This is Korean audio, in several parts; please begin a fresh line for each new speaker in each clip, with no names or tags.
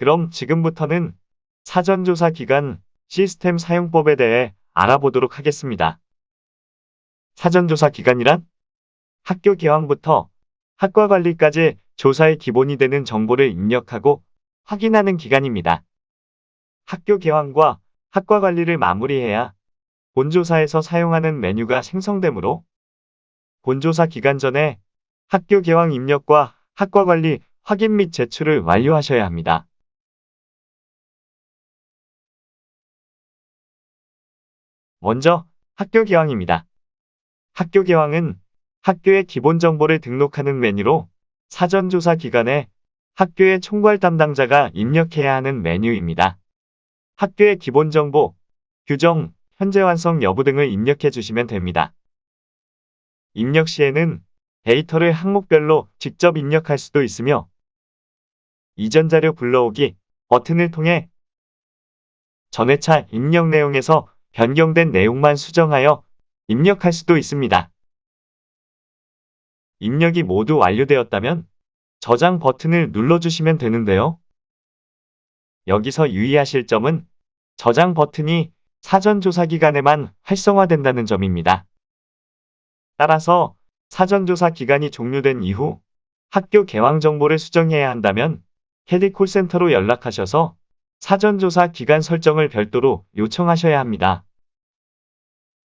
그럼 지금부터는 사전조사 기간 시스템 사용법에 대해 알아보도록 하겠습니다. 사전조사 기간이란 학교 개황부터 학과 관리까지 조사의 기본이 되는 정보를 입력하고 확인하는 기간입니다. 학교 개황과 학과 관리를 마무리해야 본조사에서 사용하는 메뉴가 생성되므로 본조사 기간 전에 학교 개황 입력과 학과 관리 확인 및 제출을 완료하셔야 합니다. 먼저 학교 개황입니다. 학교 개황은 학교의 기본 정보를 등록하는 메뉴로 사전조사 기간에 학교의 총괄 담당자가 입력해야 하는 메뉴입니다. 학교의 기본 정보, 규정, 현재 완성 여부 등을 입력해 주시면 됩니다. 입력 시에는 데이터를 항목별로 직접 입력할 수도 있으며 이전 자료 불러오기 버튼을 통해 전회차 입력 내용에서 변경된 내용만 수정하여 입력할 수도 있습니다. 입력이 모두 완료되었다면 저장 버튼을 눌러주시면 되는데요. 여기서 유의하실 점은 저장 버튼이 사전조사 기간에만 활성화된다는 점입니다. 따라서 사전조사 기간이 종료된 이후 학교 개황 정보를 수정해야 한다면 캐디 콜센터로 연락하셔서 사전조사 기간 설정을 별도로 요청하셔야 합니다.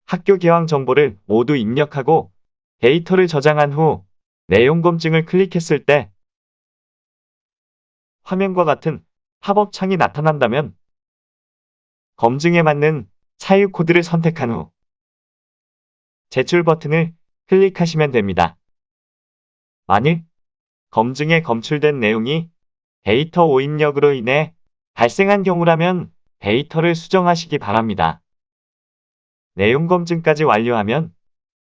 학교 개황 정보를 모두 입력하고 데이터를 저장한 후 내용 검증을 클릭했을 때 화면과 같은 팝업 창이 나타난다면 검증에 맞는 사유 코드를 선택한 후 제출 버튼을 클릭하시면 됩니다. 만일 검증에 검출된 내용이 데이터 오입력으로 인해 발생한 경우라면 데이터를 수정하시기 바랍니다. 내용 검증까지 완료하면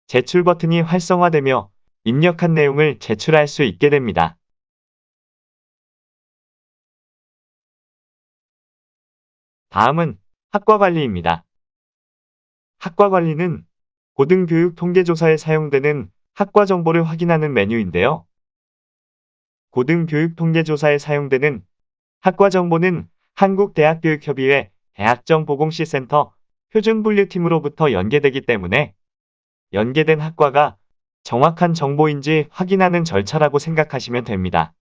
제출 버튼이 활성화되며 입력한 내용을 제출할 수 있게 됩니다. 다음은 학과 관리입니다. 학과 관리는 고등교육 통계조사에 사용되는 학과 정보를 확인하는 메뉴인데요. 고등교육 통계조사에 사용되는 학과 정보는 한국대학교육협의회 대학정보공시센터 표준분류팀으로부터 연계되기 때문에 연계된 학과가 정확한 정보인지 확인하는 절차라고 생각하시면 됩니다.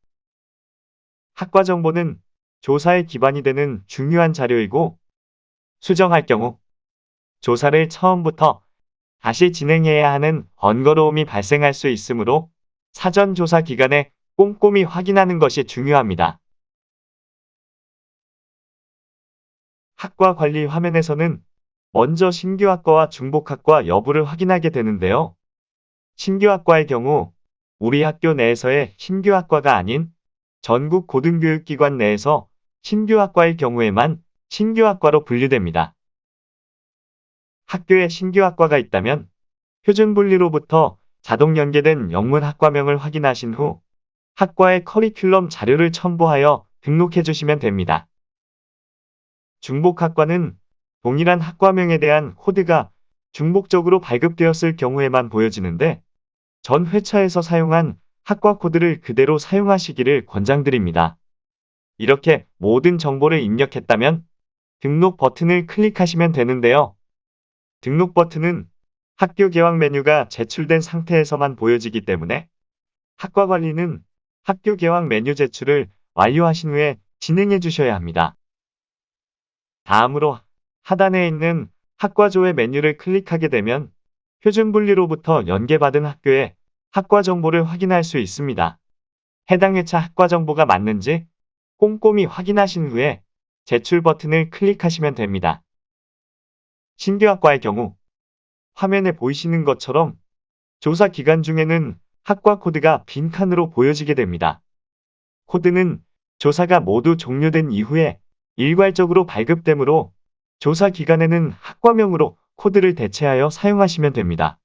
학과 정보는 조사의 기반이 되는 중요한 자료이고 수정할 경우 조사를 처음부터 다시 진행해야 하는 번거로움이 발생할 수 있으므로 사전 조사 기간에 꼼꼼히 확인하는 것이 중요합니다. 학과 관리 화면에서는 먼저 신규학과와 중복학과 여부를 확인하게 되는데요. 신규학과의 경우 우리 학교 내에서의 신규학과가 아닌 전국 고등교육기관 내에서 신규학과의 경우에만 신규학과로 분류됩니다. 학교에 신규학과가 있다면 표준분리로부터 자동 연계된 영문학과명을 확인하신 후 학과의 커리큘럼 자료를 첨부하여 등록해 주시면 됩니다. 중복학과는 동일한 학과명에 대한 코드가 중복적으로 발급되었을 경우에만 보여지는데 전 회차에서 사용한 학과 코드를 그대로 사용하시기를 권장드립니다. 이렇게 모든 정보를 입력했다면 등록 버튼을 클릭하시면 되는데요. 등록 버튼은 학교 개황 메뉴가 제출된 상태에서만 보여지기 때문에 학과 관리는 학교 개황 메뉴 제출을 완료하신 후에 진행해 주셔야 합니다. 다음으로 하단에 있는 학과 조회 메뉴를 클릭하게 되면 표준분리로부터 연계받은 학교의 학과 정보를 확인할 수 있습니다. 해당 회차 학과 정보가 맞는지 꼼꼼히 확인하신 후에 제출 버튼을 클릭하시면 됩니다. 신규학과의 경우 화면에 보이시는 것처럼 조사 기간 중에는 학과 코드가 빈칸으로 보여지게 됩니다. 코드는 조사가 모두 종료된 이후에 일괄적으로 발급되므로 조사 기간에는 학과명으로 코드를 대체하여 사용하시면 됩니다.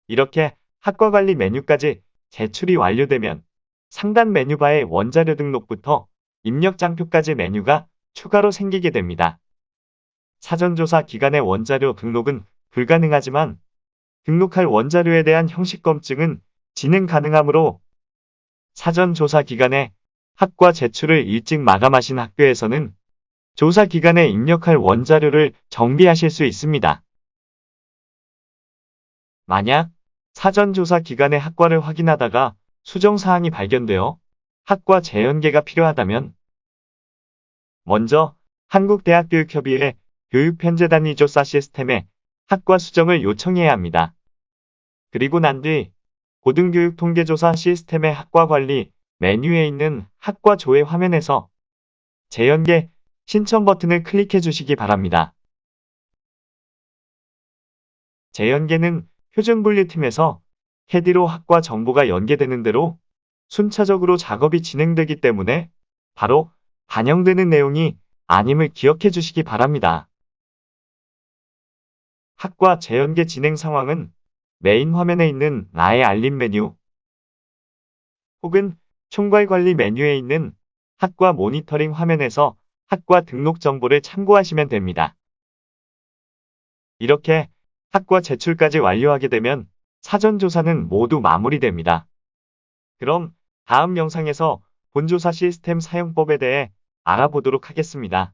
이렇게 학과 관리 메뉴까지 제출이 완료되면 상단 메뉴바의 원자료 등록부터 입력 장표까지 메뉴가 추가로 생기게 됩니다. 사전조사 기간의 원자료 등록은 불가능하지만 등록할 원자료에 대한 형식 검증은 진행 가능하므로 사전 조사 기간에 학과 제출을 일찍 마감하신 학교에서는 조사 기간에 입력할 원자료를 정비하실 수 있습니다. 만약 사전 조사 기간에 학과를 확인하다가 수정사항이 발견되어 학과 재연계가 필요하다면 먼저 한국대학교육협의회 교육편제단위 조사 시스템에 학과 수정을 요청해야 합니다. 그리고 난 뒤 고등교육통계조사 시스템의 학과 관리 메뉴에 있는 학과 조회 화면에서 재연계 신청 버튼을 클릭해 주시기 바랍니다. 재연계는 표준분류팀에서 캐디로 학과 정보가 연계되는 대로 순차적으로 작업이 진행되기 때문에 바로 반영되는 내용이 아님을 기억해 주시기 바랍니다. 학과 재연계 진행 상황은 메인 화면에 있는 나의 알림 메뉴 혹은 총괄 관리 메뉴에 있는 학과 모니터링 화면에서 학과 등록 정보를 참고하시면 됩니다. 이렇게 학과 제출까지 완료하게 되면 사전조사는 모두 마무리됩니다. 그럼 다음 영상에서 본조사 시스템 사용법에 대해 알아보도록 하겠습니다.